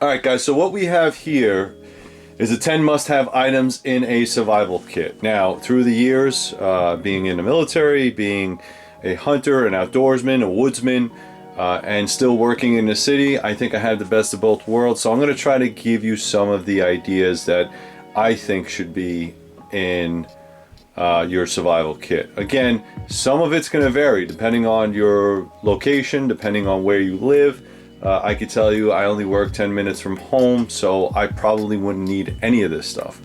Alright guys, so what we have here is the 10 must-have items in a survival kit. Now, through the years, being in the military, being a hunter, an outdoorsman, a woodsman, and still working in the city, I think I have the best of both worlds. So I'm going to try to give you some of the ideas that I think should be in your survival kit. Again, some of it's going to vary depending on your location, depending on where you live. I could tell you I only work 10 minutes from home, so I probably wouldn't need any of this stuff.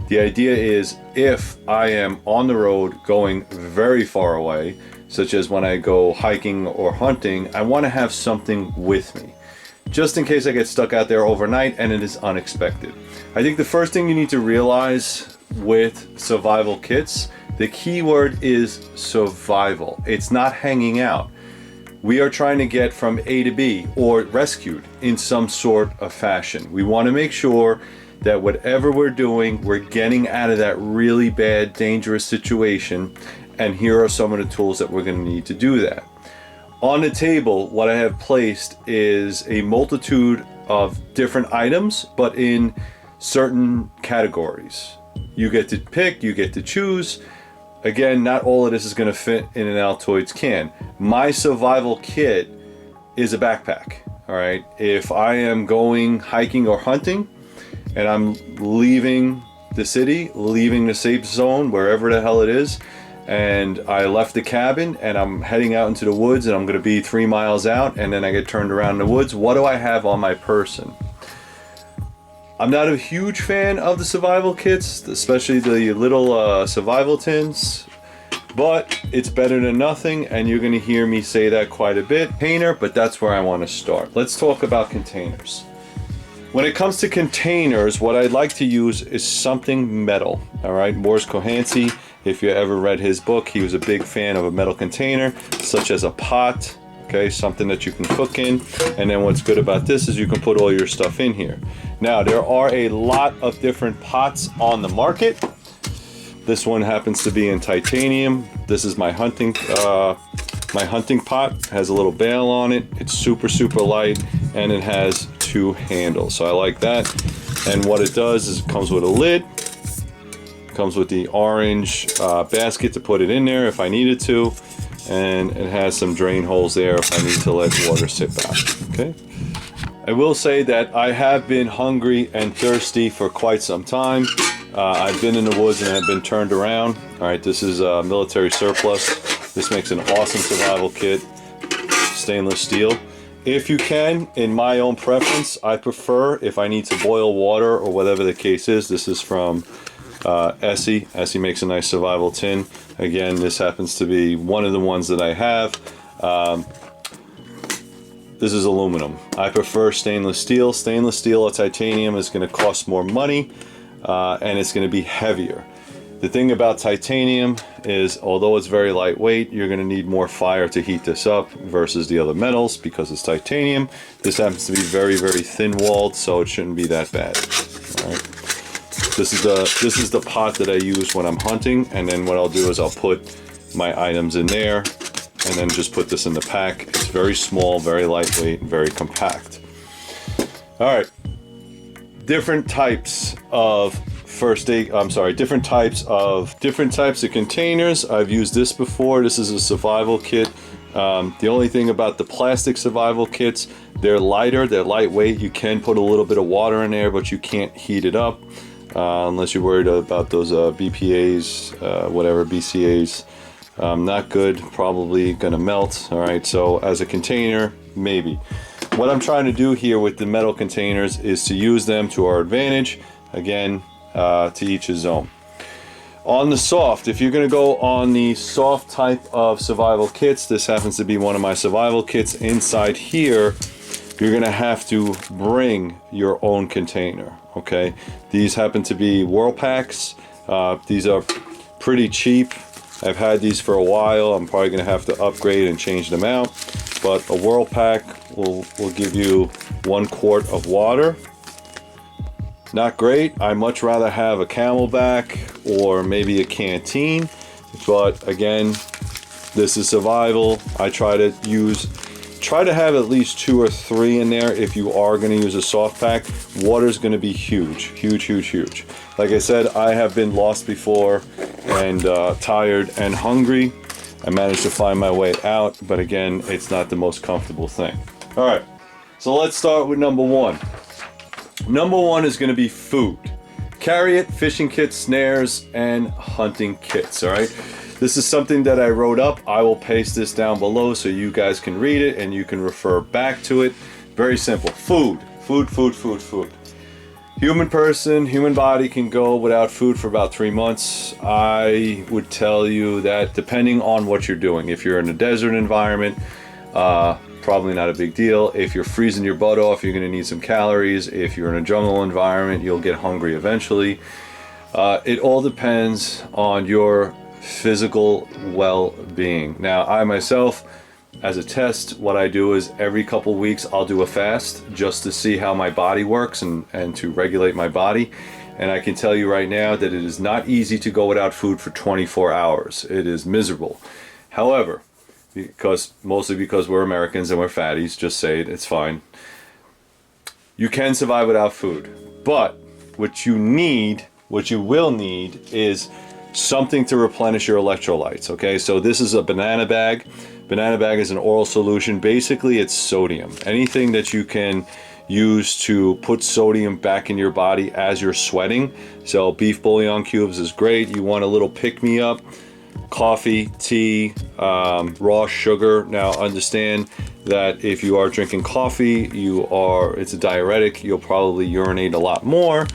The idea is if I am on the road going very far away, such as when I go hiking or hunting, I want to have something with me, just in case I get stuck out there overnight and it is unexpected. I think the first thing you need to realize with survival kits, the key word is survival. It's not hanging out. We are trying to get from A to B or rescued in some sort of fashion. We want to make sure that whatever we're doing, we're getting out of that really bad, dangerous situation. And here are some of the tools that we're going to need to do that. On the table, what I have placed is a multitude of different items, but in certain categories. You get to pick, you get to choose. Again, not all of this is going to fit in an Altoids can. My survival kit is a backpack. All right. If I am going hiking or hunting and I'm leaving the city, leaving the safe zone, wherever the hell it is, and I left the cabin and I'm heading out into the woods and I'm going to be 3 miles out and then I get turned around in the woods, what do I have on my person? I'm not a huge fan of the survival kits, especially the little survival tins, but it's better than nothing, and you're going to hear me say that quite a bit. Container, but that's where I want to start. Let's talk about containers. When it comes to containers, what I'd like to use is something metal. All right, Morris Cohansey, if you ever read his book, he was a big fan of a metal container, such as a pot. Okay, something that you can cook in, and then what's good about this is you can put all your stuff in here. Now, there are a lot of different pots on the market. This one happens to be in titanium. This is my hunting pot. It has a little bail on it. It's super, super light, and it has 2 handles. So I like that. And what it does is it comes with a lid. It comes with the orange basket to put it in there if I needed to. And it has some drain holes there if I need to let water sit back. Okay. I will say that I have been hungry and thirsty for quite some time. I've been in the woods and have been turned around. All right, this is military surplus. This makes an awesome survival kit. Stainless steel. If you can, in my own preference, I prefer if I need to boil water or whatever the case is. This is from Essie. Essie makes a nice survival tin. Again, this happens to be one of the ones that I have. This is aluminum. I prefer stainless steel. Stainless steel or titanium is going to cost more money, and it's going to be heavier. The thing about titanium is, although it's very lightweight, you're going to need more fire to heat this up versus the other metals because it's titanium. This happens to be very, very thin-walled, so it shouldn't be that bad. All right. This is the pot that I use when I'm hunting, and then what I'll do is I'll put my items in there and then just put this in the pack. It's very small, very lightweight, and very compact. All right. Different types of different types of containers. I've used this before. This is a survival kit. The only thing about the plastic survival kits, they're lighter, they're lightweight. You can put a little bit of water in there, but you can't heat it up unless you're worried about those BPAs, whatever, BCAs. Not good, probably gonna melt. All right, so as a container, maybe. What I'm trying to do here with the metal containers is to use them to our advantage. Again, to each his own. On the soft, if you're going to go on the soft type of survival kits, this happens to be one of my survival kits. Inside here, you're going to have to bring your own container. Okay, these happen to be Whirl Packs. These are pretty cheap. I've had these for a while. I'm probably going to have to upgrade and change them out. But a Whirl Pack will give you 1 quart of water. Not great. I much rather have a Camelback or maybe a canteen, but again, this is survival. I try to use try to have at least 2 or 3 in there if you are going to use a soft pack. Water is going to be huge, huge, huge, huge. Like I said, I have been lost before and tired and hungry. I managed to find my way out, but again, it's not the most comfortable thing. All right, so let's start with number 1. Number 1 is going to be food. Carry it, fishing kits, snares, and hunting kits, all right? This is something that I wrote up. I will paste this down below so you guys can read it and you can refer back to it. Very simple. Food, food, food, food, food. Human person, human body can go without food for about 3 months. I would tell you that depending on what you're doing, if you're in a desert environment, probably not a big deal. If you're freezing your butt off, you're gonna need some calories. If you're in a jungle environment, you'll get hungry eventually. It all depends on your physical well-being. Now, I myself, as a test, what I do is every couple weeks I'll do a fast just to see how my body works and to regulate my body. And I can tell you right now that it is not easy to go without food for 24 hours. It is miserable. However, mostly because we're Americans and we're fatties, just say it, it's fine. You can survive without food. But what you will need is something to replenish your electrolytes, okay? So this is a banana bag. Banana bag is an oral solution. Basically, it's sodium. Anything that you can use to put sodium back in your body as you're sweating. So beef bouillon cubes is great. You want a little pick-me-up. Coffee, tea, raw sugar. Now understand that if you are drinking coffee, it's a diuretic, you'll probably urinate a lot more.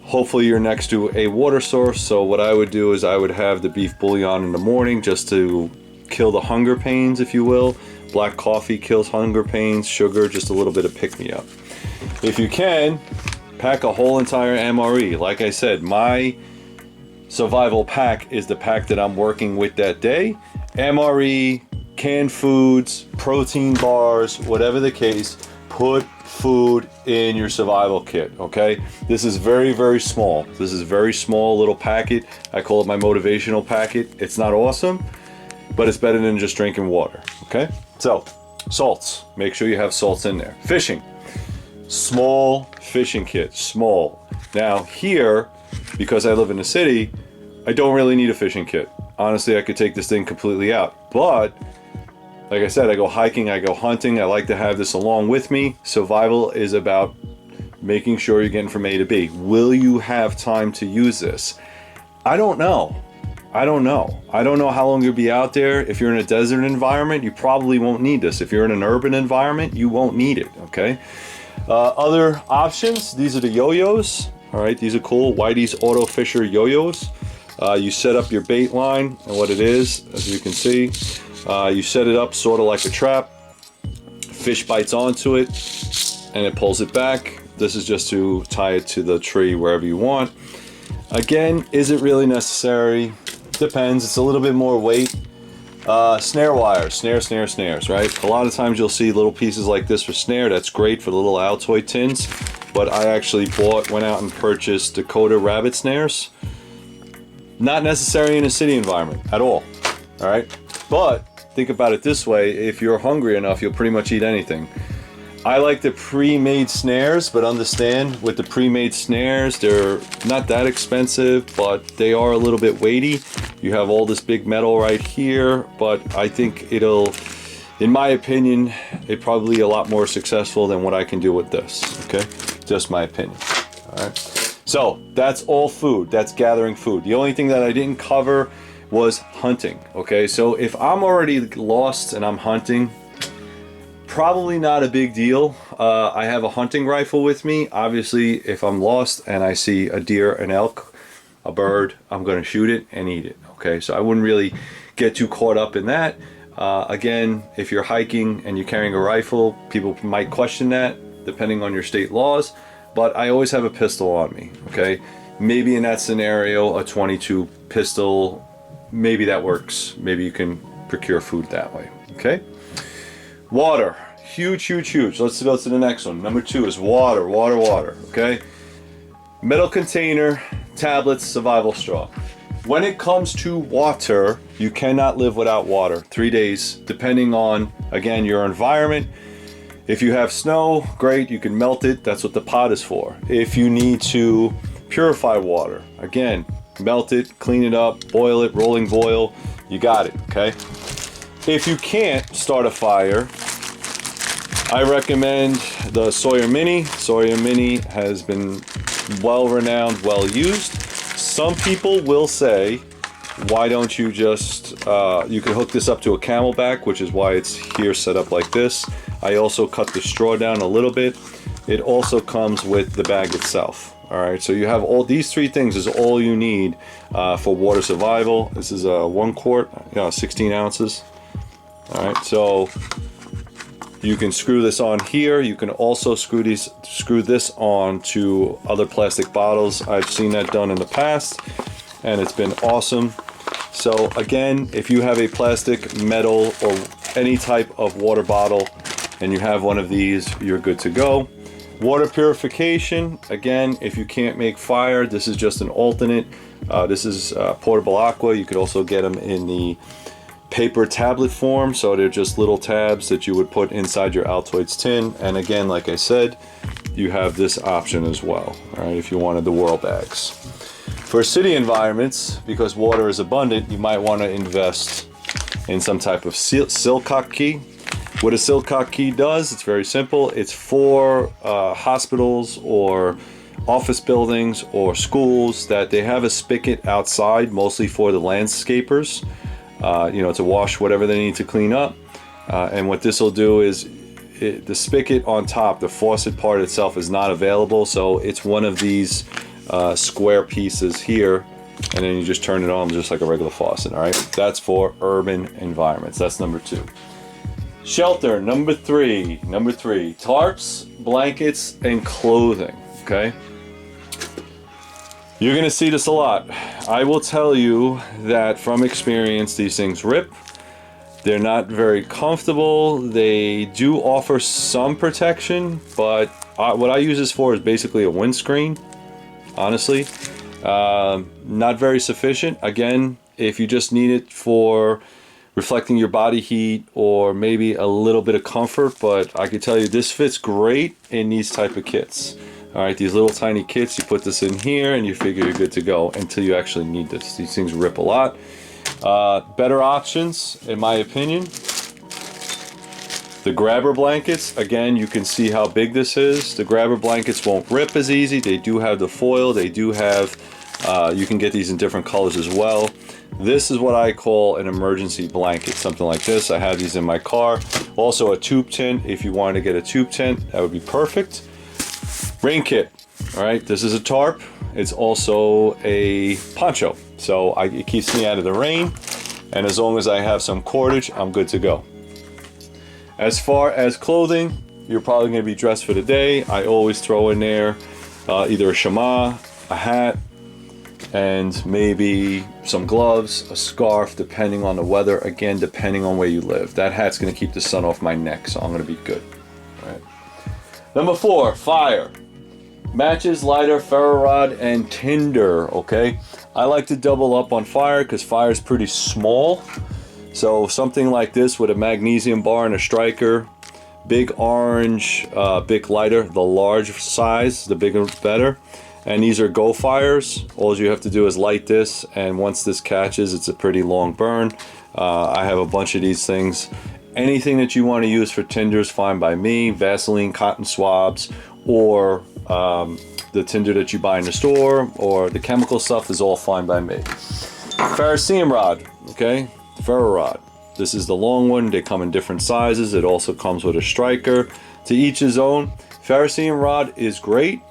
Hopefully you're next to a water source. So what I would do is I would have the beef bouillon in the morning just to kill the hunger pains, if you will. Black coffee kills hunger pains, sugar, just a little bit of pick-me-up. If you can, pack a whole entire MRE. Like I said, my survival pack is the pack that I'm working with that day. MRE, canned foods, protein bars, whatever the case, put food in your survival kit, okay? This is very, very small. This is a very small little packet. I call it my motivational packet. It's not awesome, but it's better than just drinking water, okay? So, salts. Make sure you have salts in there. Fishing. Small fishing kit, small. Now here, because I live in the city, I don't really need a fishing kit. Honestly, I could take this thing completely out. But, like I said, I go hiking, I go hunting. I like to have this along with me. Survival is about making sure you're getting from A to B. Will you have time to use this? I don't know. I don't know how long you'll be out there. If you're in a desert environment, you probably won't need this. If you're in an urban environment, you won't need it, okay? Other options, these are the yo-yos. All right, these are cool. Whitey's Auto Fisher yo-yos. You set up your bait line, and what it is, as you can see, you set it up sort of like a trap. Fish bites onto it, and it pulls it back. This is just to tie it to the tree wherever you want. Again, is it really necessary? Depends. It's a little bit more weight. Snare wires, snares, right? A lot of times you'll see little pieces like this for snare. That's great for the little Altoid tins. But I actually went out and purchased Dakota rabbit snares. Not necessary in a city environment at all right? But think about it this way, if you're hungry enough, you'll pretty much eat anything. I like the pre-made snares, but understand with the pre-made snares, they're not that expensive, but they are a little bit weighty. You have all this big metal right here, but I think it'll, in my opinion, it's probably a lot more successful than what I can do with this, okay? Just my opinion, all right? So that's all food, that's gathering food. The only thing that I didn't cover was hunting, okay? So if I'm already lost and I'm hunting, probably not a big deal. I have a hunting rifle with me. Obviously, if I'm lost and I see a deer, an elk, a bird, I'm gonna shoot it and eat it, okay? So I wouldn't really get too caught up in that. Again, if you're hiking and you're carrying a rifle, people might question that depending on your state laws, but I always have a pistol on me, okay? Maybe in that scenario, a .22 pistol, maybe that works. Maybe you can procure food that way, okay? Water, huge, huge, huge. Let's go to the next one. Number 2 is water, water, water, okay? Metal container, tablets, survival straw. When it comes to water, you cannot live without water. 3 days, depending on, again, your environment. If you have snow, great, you can melt it. That's what the pot is for. If you need to purify water, again, melt it, clean it up, boil it, rolling boil, you got it, okay? If you can't start a fire, I recommend the Sawyer Mini. Sawyer Mini has been well renowned, well used. Some people will say, why don't you just, you can hook this up to a Camelback, which is why it's here set up like this. I also cut the straw down a little bit. It also comes with the bag itself. All right, so you have all these 3 things is all you need for water survival. This is a 1 quart, 16 ounces. All right, so you can screw this on here. You can also screw this on to other plastic bottles. I've seen that done in the past, and it's been awesome. So again, if you have a plastic, metal, or any type of water bottle, and you have one of these, you're good to go. Water purification, again, if you can't make fire, this is just an alternate. This is portable aqua. You could also get them in the paper tablet form, so they're just little tabs that you would put inside your Altoids tin. And again, like I said, you have this option as well, all right, if you wanted the whirl bags. For city environments, because water is abundant, you might want to invest in some type of Silcock key. What a Silcock key does, it's very simple. It's for hospitals or office buildings or schools that they have a spigot outside, mostly for the landscapers, to wash whatever they need to clean up. And what this will do is, the spigot on top, the faucet part itself is not available, so it's one of these square pieces here, and then you just turn it on just like a regular faucet. All right, that's for urban environments. That's number 2. Shelter, number three, tarps, blankets, and clothing, okay? You're gonna see this a lot. I will tell you that from experience, these things rip. They're not very comfortable. They do offer some protection, but what I use this for is basically a windscreen, honestly. Not very sufficient. Again, if you just need it for reflecting your body heat or maybe a little bit of comfort, but I can tell you this fits great in these type of kits. All right, these little tiny kits, you put this in here and you figure you're good to go until you actually need this. These things rip a lot. Better options, in my opinion. The grabber blankets, again, you can see how big this is. The grabber blankets won't rip as easy. They do have the foil. They do have, you can get these in different colors as well. This is what I call an emergency blanket, something like this. I have these in my car. Also a tube tent. If you wanted to get a tube tent, that would be perfect. Rain kit. All right, this is a tarp. It's also a poncho. So it keeps me out of the rain. And as long as I have some cordage, I'm good to go. As far as clothing, you're probably going to be dressed for the day. I always throw in there either a shema, a hat, and maybe some gloves, a scarf, depending on the weather. Again, depending on where you live. That hat's going to keep the sun off my neck, so I'm going to be good. All right. Number 4, fire. Matches, lighter, ferro rod, and tinder, okay? I like to double up on fire because fire is pretty small. So something like this with a magnesium bar and a striker, big orange, big lighter, the large size, the bigger the better. And these are Go Fires. All you have to do is light this, and once this catches, it's a pretty long burn. I have a bunch of these things. Anything that you want to use for tinder is fine by me. Vaseline, cotton swabs, or the tinder that you buy in the store, or the chemical stuff is all fine by me. Ferrocerium rod, okay? Ferro rod. This is the long one. They come in different sizes. It also comes with a striker. To each his own. Ferrocerium rod is great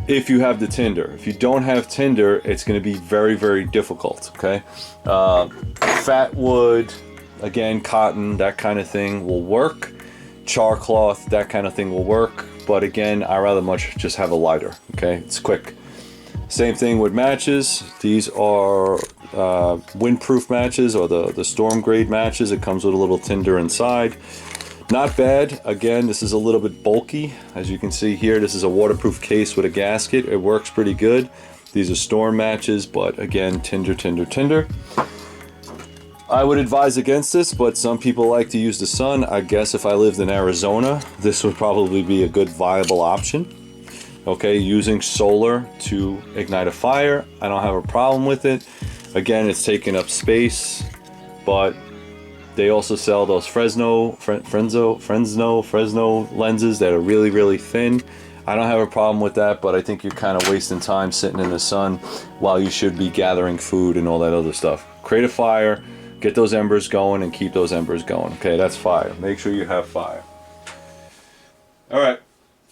if you have the tinder. If you don't have tinder, it's going to be very, very difficult, okay? Fat wood, again, cotton, that kind of thing will work. Char cloth, that kind of thing will work. But again, I rather much just have a lighter, okay? It's quick. Same thing with matches. These are windproof matches, or the storm grade matches. It comes with a little tinder inside. Not bad. Again, this is a little bit bulky. As you can see here, this is a waterproof case with a gasket. It works pretty good. These are storm matches, but again, tinder. I would advise against this, but some people like to use the sun. I guess if I lived in Arizona, this would probably be a good viable option. Okay, using solar to ignite a fire, I don't have a problem with it. Again, it's taking up space, but they also sell those Fresno lenses that are really thin. I don't have a problem with that, but I think you're kind of wasting time sitting in the sun while you should be gathering food and all that other stuff. Create a fire, get those embers going, and keep those embers going. Okay, that's fire. Make sure you have fire. All right,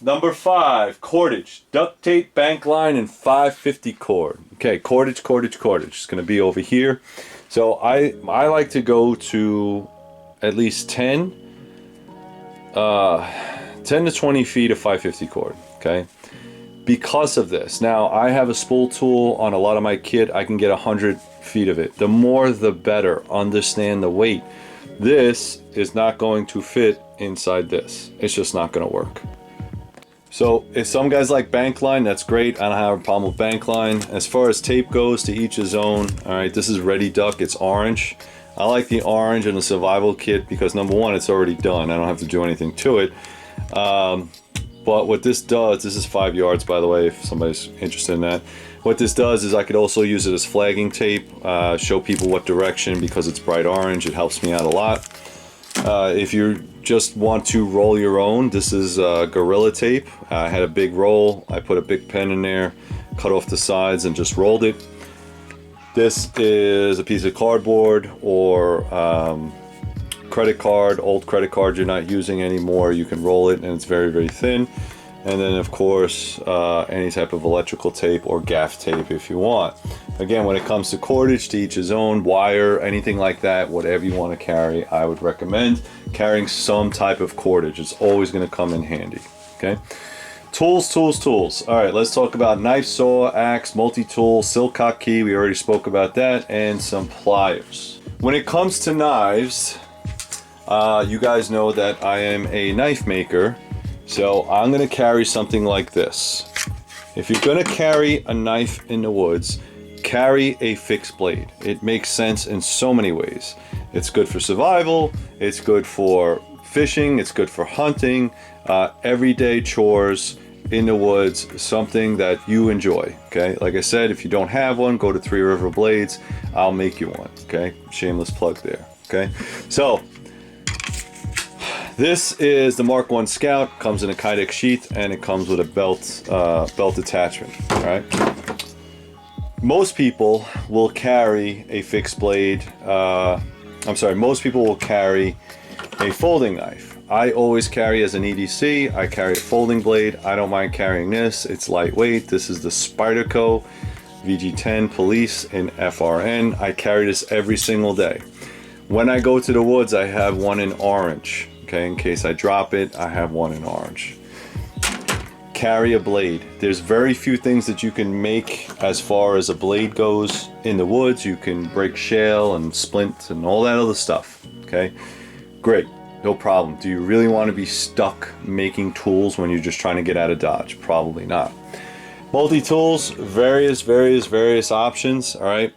number 5, cordage. Duct tape, bank line, and 550 cord. Okay, cordage. It's going to be over here. So I like to go to at least 10 to 20 feet of 550 cord, okay? Because of this. Now, I have a spool tool on a lot of my kit. I can get 100 feet of it. The more, the better. Understand the weight. This is not going to fit inside this. It's just not going to work. So if some guys like bank line, that's great. I don't have a problem with bank line. As far as tape goes, to each his own. All right, this is Ready Duck. It's orange. I like the orange in the survival kit because number one, it's already done. I don't have to do anything to it. But what this does, this is 5 yards, by the way, if somebody's interested in that. What this does is I could also use it as flagging tape, show people what direction because it's bright orange. It helps me out a lot. If you just want to roll your own, this is Gorilla tape. I had a big roll. I put a big pen in there, cut off the sides, and just rolled it. This is a piece of cardboard or credit card, old credit card you're not using anymore. You can roll it, and it's very thin. And then, of course, any type of electrical tape or gaff tape if you want. Again, when it comes to cordage, to each his own, wire, anything like that, whatever you want to carry, I would recommend carrying some type of cordage. It's always going to come in handy, okay? Tools. All right, let's talk about knife, saw, axe, multi-tool, silcock key. We already spoke about that, and some pliers. When it comes to knives, you guys know that I am a knife maker. So I'm going to carry something like this. If you're going to carry a knife in the woods, carry a fixed blade. It makes sense in so many ways. It's good for survival, it's good for fishing, it's good for hunting, everyday chores in the woods, something that you enjoy, okay? Like I said, if you don't have one, go to Three River Blades. I'll make you one, okay? Shameless plug there, okay? So, this is the Mark 1 Scout, comes in a Kydex sheath, and it comes with a belt attachment, all right? Most people will carry a fixed blade, most people will carry a folding knife. I always carry as an EDC, I carry a folding blade. I don't mind carrying this, it's lightweight. This is the Spyderco VG10 Police in FRN. I carry this every single day. When I go to the woods, I have one in orange. Okay, in case I drop it, I have one in orange. Carry a blade. There's very few things that you can make as far as a blade goes in the woods. You can break shale and splint and all that other stuff. Okay, great, no problem. Do you really want to be stuck making tools when you're just trying to get out of Dodge? Probably not. Multi-tools, various options. All right,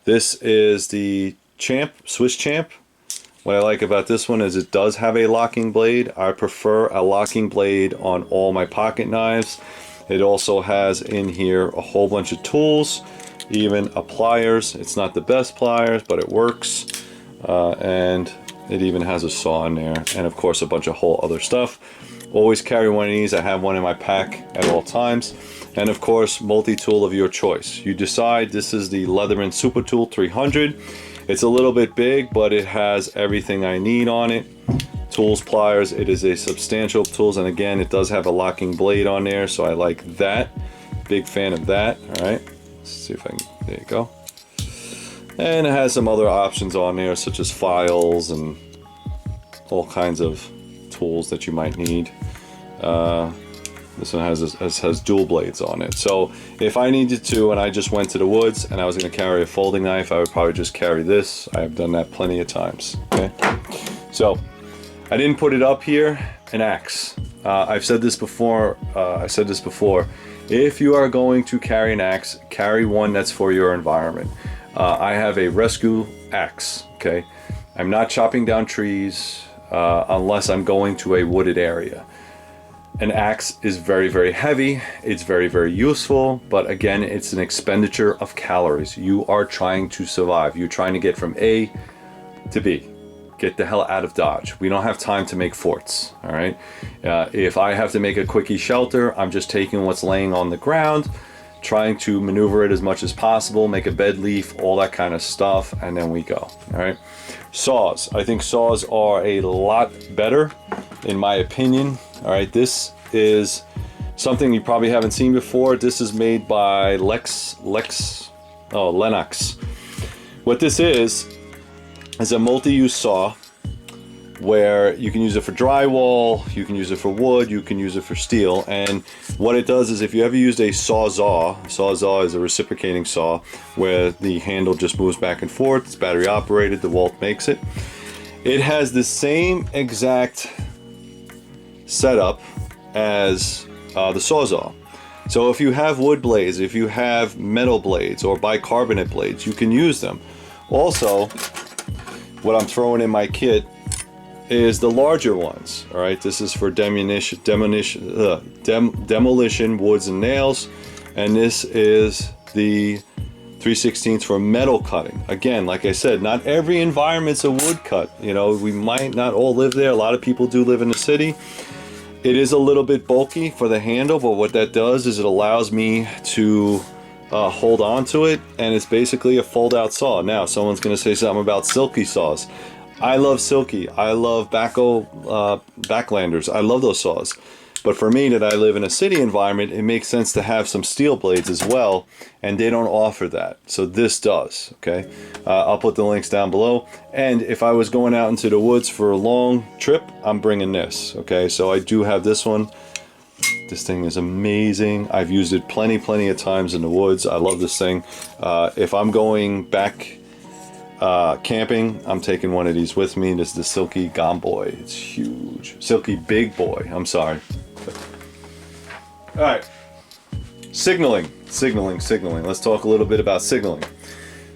this is the Swiss Champ. What I like about this one is it does have a locking blade. I prefer a locking blade on all my pocket knives. It also has in here a whole bunch of tools, even a pliers. It's not the best pliers, but it works. And it even has a saw in there, and of course a bunch of whole other stuff. Always carry one of these. I have one in my pack at all times. And of course, multi-tool of your choice. You decide. This is the Leatherman Super Tool 300. It's a little bit big, but it has everything I need on it. Tools, pliers, it is a substantial tools, and again, it does have a locking blade on there, so I like that. Big fan of that, all right? Let's see if I can, there you go. And it has some other options on there, such as files and all kinds of tools that you might need. This one has dual blades on it. So if I needed to and I just went to the woods and I was going to carry a folding knife, I would probably just carry this. I have done that plenty of times. Okay. So I didn't put it up here, an axe. I've said this before. If you are going to carry an axe, carry one that's for your environment. I have a rescue axe, okay? I'm not chopping down trees unless I'm going to a wooded area. An axe is very, very heavy. It's very, very useful, but again, it's an expenditure of calories. You are trying to survive. You're trying to get from A to B. Get the hell out of Dodge. We don't have time to make forts, all right? If I have to make a quickie shelter, I'm just taking what's laying on the ground, trying to maneuver it as much as possible, make a bed leaf, all that kind of stuff, and then we go, all right? Saws. I think saws are a lot better, in my opinion. All right, this is something you probably haven't seen before. This is made by Lennox. What this is a multi-use saw where you can use it for drywall, you can use it for wood, you can use it for steel. And what it does is, if you ever used a sawzall is a reciprocating saw where the handle just moves back and forth. It's battery operated, DeWalt makes it. It has the same exact setup as the sawzall. So if you have wood blades, if you have metal blades or bicarbonate blades, you can use them. Also, what I'm throwing in my kit is the larger ones. All right, this is for demolition woods and nails, and this is the 3/16 for metal cutting. Again, like I said, not every environment's a wood cut. You know, we might not all live there. A lot of people do live in the city. It is a little bit bulky for the handle, but what that does is it allows me to hold on to it, and it's basically a fold-out saw. Now, someone's going to say something about silky saws. I love silky. I love backlanders. I love those saws. But for me, that I live in a city environment, it makes sense to have some steel blades as well, and they don't offer that. So this does, okay? I'll put the links down below. And if I was going out into the woods for a long trip, I'm bringing this, okay? So I do have this one. This thing is amazing. I've used it plenty of times in the woods. I love this thing. If I'm going back camping, I'm taking one of these with me. This is the Silky Gomboy. It's huge. Silky Big Boy, I'm sorry. All right, signaling. Let's talk a little bit about signaling.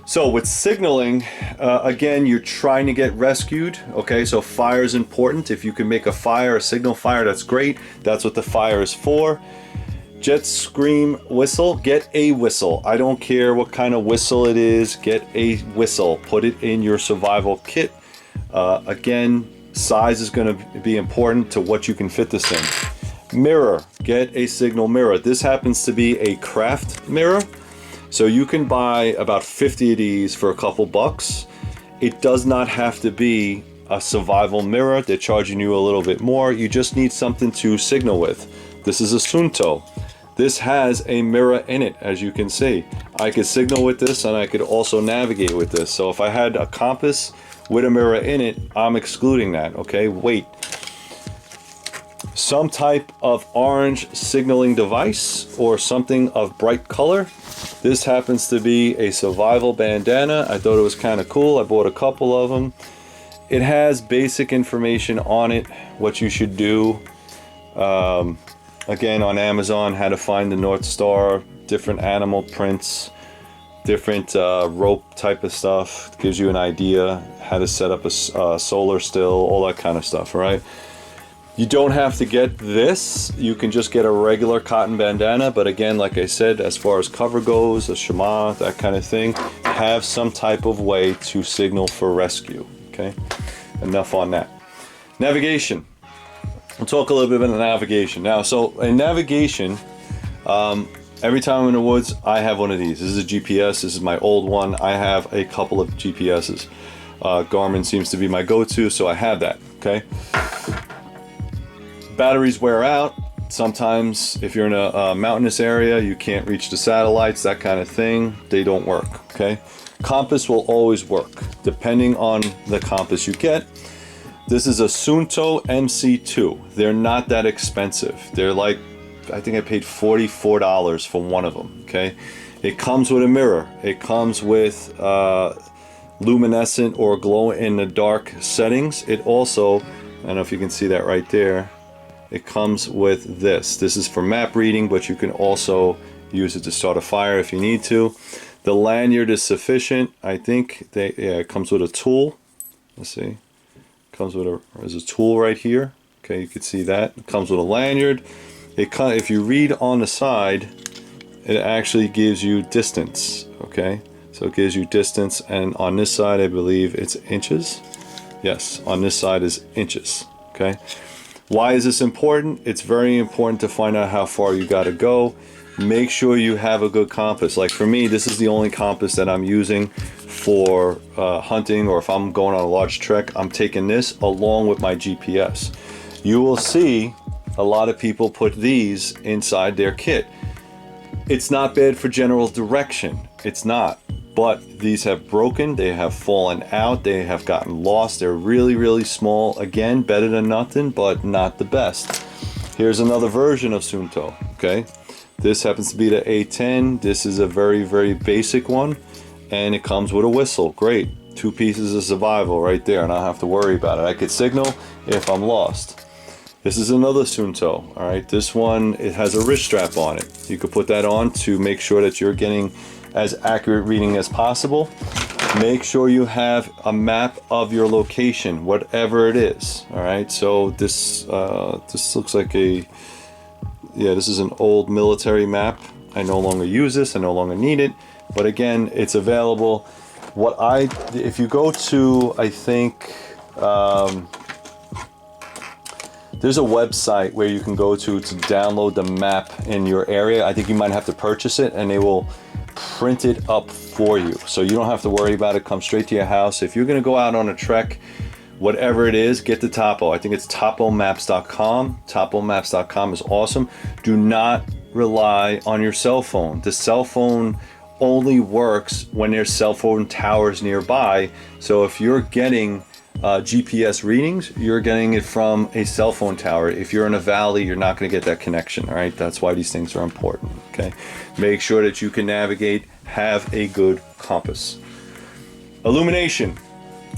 So with signaling, again, you're trying to get rescued, okay? So fire is important. If you can make a fire, a signal fire, that's great. That's what the fire is for. Jet scream whistle, get a whistle. I don't care what kind of whistle it is, get a whistle. Put it in your survival kit. Again, size is gonna be important to what you can fit this in. Mirror, get a signal mirror. This happens to be a craft mirror. So you can buy about 50 of these for a couple bucks. It does not have to be a survival mirror. They're charging you a little bit more. You just need something to signal with. This is a Sunto. This has a mirror in it, as you can see. I could signal with this, and I could also navigate with this. So if I had a compass with a mirror in it, I'm excluding that, okay? Wait. Some type of orange signaling device or something of bright color. This happens to be a survival bandana. I thought it was kind of cool. I bought a couple of them. It has basic information on it, what you should do. Again, on Amazon, how to find the North Star, different animal prints, different rope type of stuff. It gives you an idea how to set up a solar still, all that kind of stuff, right? You don't have to get this. You can just get a regular cotton bandana. But again, like I said, as far as cover goes, a shema, that kind of thing, have some type of way to signal for rescue, okay? Enough on that. Navigation. We'll talk a little bit about navigation. Now, so in navigation, every time I'm in the woods, I have one of these. This is a GPS. This is my old one. I have a couple of GPSs. Garmin seems to be my go-to, so I have that, okay? Batteries wear out. Sometimes if you're in a mountainous area, you can't reach the satellites, that kind of thing. They don't work, okay? Compass will always work, depending on the compass you get. This is a Sunto MC2. They're not that expensive. They're like, I think I paid $44 for one of them, okay? It comes with a mirror. It comes with luminescent or glow in the dark settings. It also, I don't know if you can see that right there. it comes with this. This is for map reading, but you can also use it to start a fire if you need to. The lanyard is sufficient. I think it comes with a tool. Let's see. Comes with there's a tool right here. Okay, you can see that. It comes with a lanyard. If you read on the side, it actually gives you distance. Okay, so it gives you distance, and on this side, I believe it's inches. Yes, on this side is inches. Okay. Why is this important? It's very important to find out how far you got to go. Make sure you have a good compass. Like for me, this is the only compass that I'm using for hunting, or if I'm going on a large trek, I'm taking this along with my GPS. You will see a lot of people put these inside their kit. It's not bad for general direction. It's not. But these have broken, they have fallen out, they have gotten lost. They're really, really small. Again, better than nothing, but not the best. Here's another version of Suunto, okay? This happens to be the A10. This is a very, very basic one, and it comes with a whistle. Great. 2 pieces of survival right there, and I don't have to worry about it. I could signal if I'm lost. This is another Suunto, all right? This one, it has a wrist strap on it. You could put that on to make sure that you're getting as accurate reading as possible. Make sure you have a map of your location, whatever it is. All right, so this looks like this is an old military map. I no longer use this, I no longer need it, but again, it's available. If you go to, I think, there's a website where you can go to download the map in your area. I think you might have to purchase it, and they will print it up for you, so you don't have to worry about it. Come straight to your house. If you're going to go out on a trek, whatever it is, get the topo. I think it's topomaps.com. Topomaps.com is awesome. Do not rely on your cell phone. The cell phone only works when there's cell phone towers nearby. So if you're getting GPS readings, you're getting it from a cell phone tower. If you're in a valley, you're not going to get that connection. All right, that's why these things are important. Okay, make sure that you can navigate. Have a good compass. Illumination.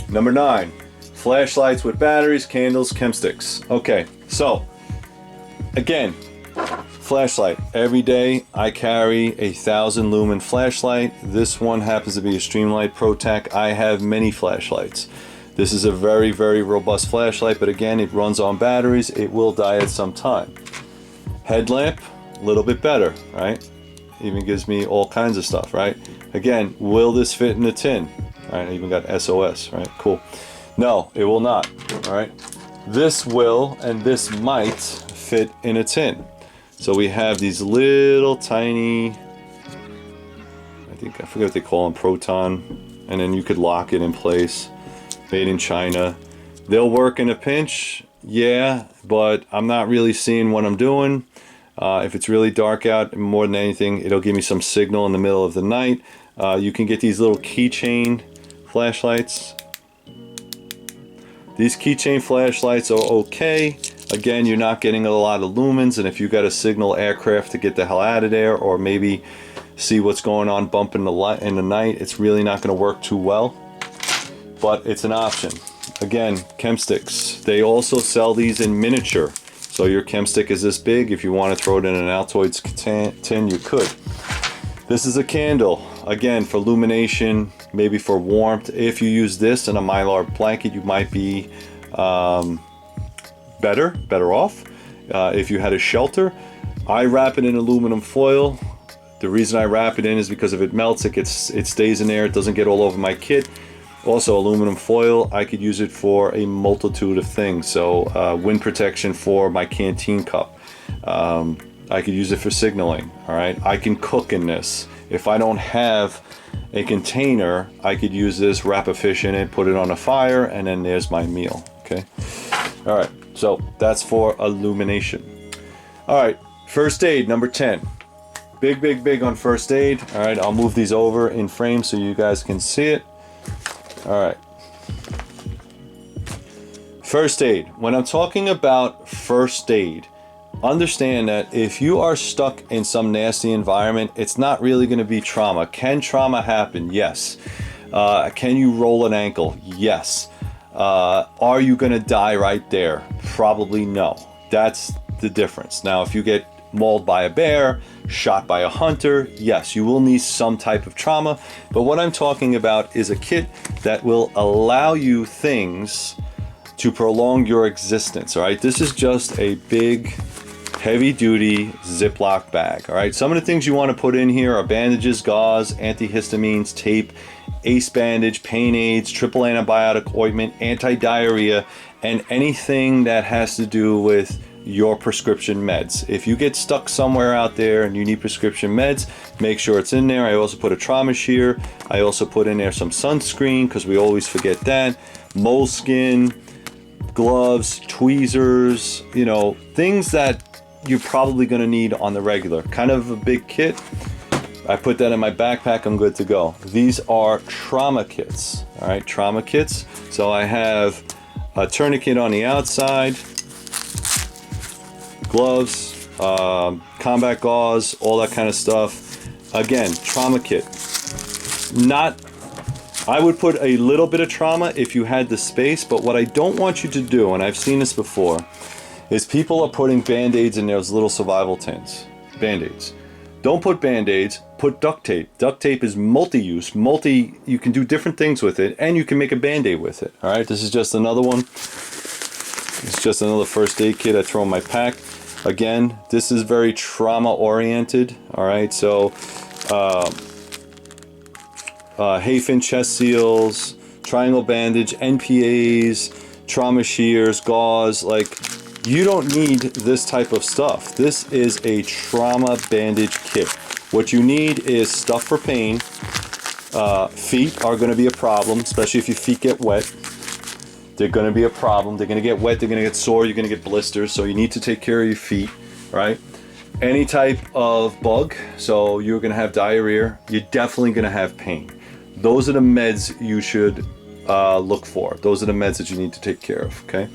Number 9. Flashlights with batteries, candles, chem sticks. Okay, so again, flashlight. Every day I carry a 1,000 lumen flashlight. This one happens to be a Streamlight ProTac. I have many flashlights. This is a very, very robust flashlight, but again, it runs on batteries. It will die at some time. Headlamp, a little bit better, right? Even gives me all kinds of stuff, right? Again, will this fit in a tin? All right, I even got SOS, right? Cool. No, it will not, all right? This will, and this might fit in a tin. So we have these little tiny, I forget what they call them, proton, and then you could lock it in place. Made in China. They'll work in a pinch, yeah, but I'm not really seeing what I'm doing. If it's really dark out, more than anything, it'll give me some signal in the middle of the night. You can get these little keychain flashlights. These keychain flashlights are okay. Again, you're not getting a lot of lumens, and if you got to signal aircraft to get the hell out of there, or maybe see what's going on bumping the light in the night, it's really not going to work too well. But it's an option. Again, chem sticks. They also sell these in miniature. So your chem stick is this big. If you want to throw it in an Altoids tin, you could. This is a candle. Again, for illumination, maybe for warmth. If you use this in a Mylar blanket, you might be better off. If you had a shelter, I wrap it in aluminum foil. The reason I wrap it in is because if it melts, it stays in there. It doesn't get all over my kit. Also, aluminum foil, I could use it for a multitude of things. So wind protection for my canteen cup. I could use it for signaling, all right? I can cook in this. If I don't have a container, I could use this, wrap a fish in it, put it on a fire, and then there's my meal, okay? All right, so that's for illumination. All right, first aid, number 10. Big on first aid. All right, I'll move these over in frame so you guys can see it. All right. First aid. When I'm talking about first aid, understand that if you are stuck in some nasty environment, it's not really going to be trauma. Can trauma happen? Yes. Can you roll an ankle? Yes. Are you going to die right there? Probably no. That's the difference. Now, if you get mauled by a bear, shot by a hunter, yes, you will need some type of trauma. But what I'm talking about is a kit that will allow you things to prolong your existence, all right? This is just a big, heavy-duty Ziploc bag, all right? Some of the things you want to put in here are bandages, gauze, antihistamines, tape, ACE bandage, pain aids, triple antibiotic ointment, anti-diarrhea, and anything that has to do with your prescription meds. If you get stuck somewhere out there and you need prescription meds, make sure it's in there. I also put a trauma shear. I also put in there some sunscreen because we always forget that. Moleskin, gloves, tweezers, you know, things that you're probably going to need on the regular. Kind of a big kit. I put that in my backpack, I'm good to go. These are trauma kits, all right, trauma kits. So I have a tourniquet on the outside, gloves, combat gauze, all that kind of stuff. Again, trauma kit. I would put a little bit of trauma if you had the space, but what I don't want you to do, and I've seen this before, is people are putting band-aids in those little survival tins. Band-aids. Don't put band-aids, put duct tape. Duct tape is multi-use, you can do different things with it, and you can make a band-aid with it. All right, this is just another one. It's just another first aid kit I throw in my pack. Again, this is very trauma oriented. All right, so Hayfin chest seals, triangle bandage, NPAs, trauma shears, gauze. Like, you don't need this type of stuff. This is a trauma bandage kit. What you need is stuff for pain. Feet are going to be a problem, especially if your feet get wet. They're going to be a problem. They're going to get wet. They're going to get sore. You're going to get blisters. So you need to take care of your feet, right? Any type of bug. So you're going to have diarrhea. You're definitely going to have pain. Those are the meds you should look for. Those are the meds that you need to take care of, okay?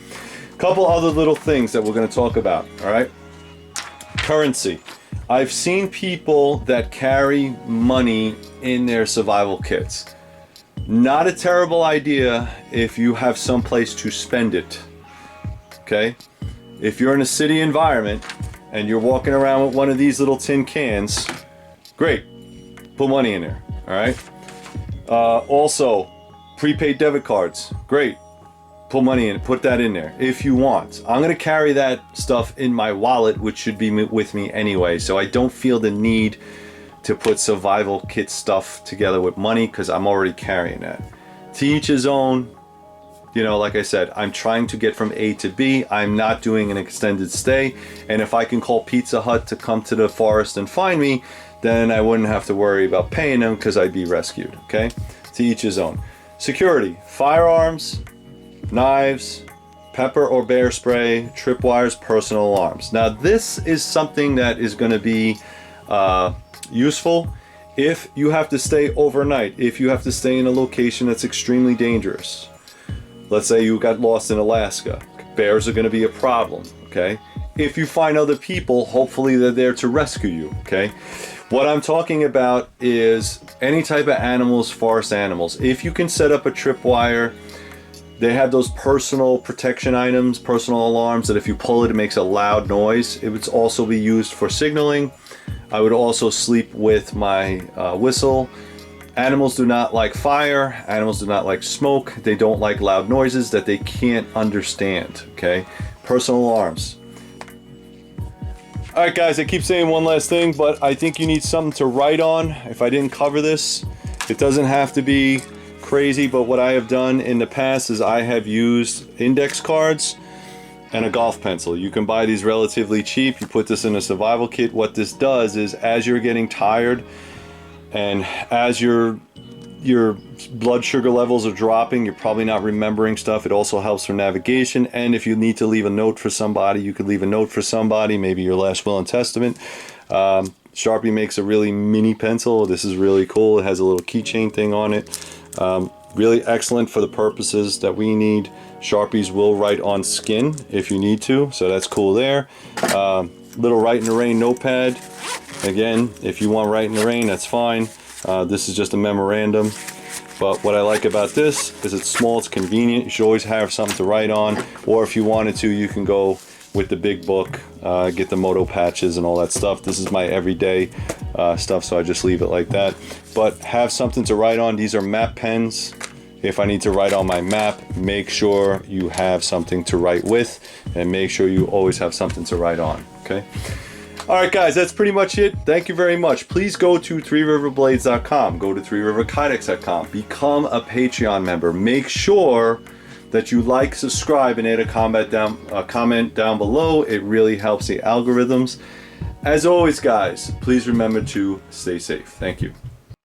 Couple other little things that we're going to talk about, all right? Currency. I've seen people that carry money in their survival kits. Not a terrible idea if you have some place to spend it, okay? If you're in a city environment and you're walking around with one of these little tin cans, great, put money in there, all right? Also, prepaid debit cards, great, put money in, put that in there if you want. I'm gonna carry that stuff in my wallet, which should be with me anyway, so I don't feel the need to put survival kit stuff together with money because I'm already carrying that. To each his own. You know, like I said, I'm trying to get from A to B. I'm not doing an extended stay, and if I can call Pizza Hut to come to the forest and find me, then I wouldn't have to worry about paying them because I'd be rescued, okay? To each his own. Security, firearms, knives, pepper or bear spray, tripwires, personal alarms. Now this is something that is going to be useful if you have to stay overnight, if you have to stay in a location that's extremely dangerous. Let's say you got lost in Alaska. Bears are going to be a problem, okay? If you find other people, hopefully they're there to rescue you, okay? What I'm talking about is any type of animals, forest animals. If you can set up a tripwire, they have those personal protection items, personal alarms, that if you pull it, it makes a loud noise. It would also be used for signaling. I would also sleep with my whistle. Animals do not like fire. Animals do not like smoke. They don't like loud noises that they can't understand, okay? Personal alarms. All right, guys, I keep saying one last thing, but I think you need something to write on. If I didn't cover this, it doesn't have to be crazy, but what I have done in the past is I have used index cards and a golf pencil. You can buy these relatively cheap. You put this in a survival kit. What this does is, as you're getting tired and as your blood sugar levels are dropping, you're probably not remembering stuff. It also helps for navigation, and if you need to leave a note for somebody, you could leave a note for somebody, maybe your last will and testament. Sharpie makes a really mini pencil. This is really cool. It has a little keychain thing on it. Really excellent for the purposes that we need. Sharpies will write on skin if you need to, so that's cool there. Little Write in the Rain notepad. Again, if you want Write in the Rain, that's fine. This is just a memorandum. But what I like about this is it's small, it's convenient. You should always have something to write on, or if you wanted to, you can go with the big book, get the moto patches and all that stuff. This is my everyday stuff, so I just leave it like that. But have something to write on. These are map pens. If I need to write on my map, make sure you have something to write with, and make sure you always have something to write on, okay? All right, guys, that's pretty much it. Thank you very much. Please go to threeriverblades.com, go to threeriverkydex.com, become a Patreon member. Make sure that you like, subscribe, and add a comment down below. It really helps the algorithms. As always, guys, please remember to stay safe. Thank you.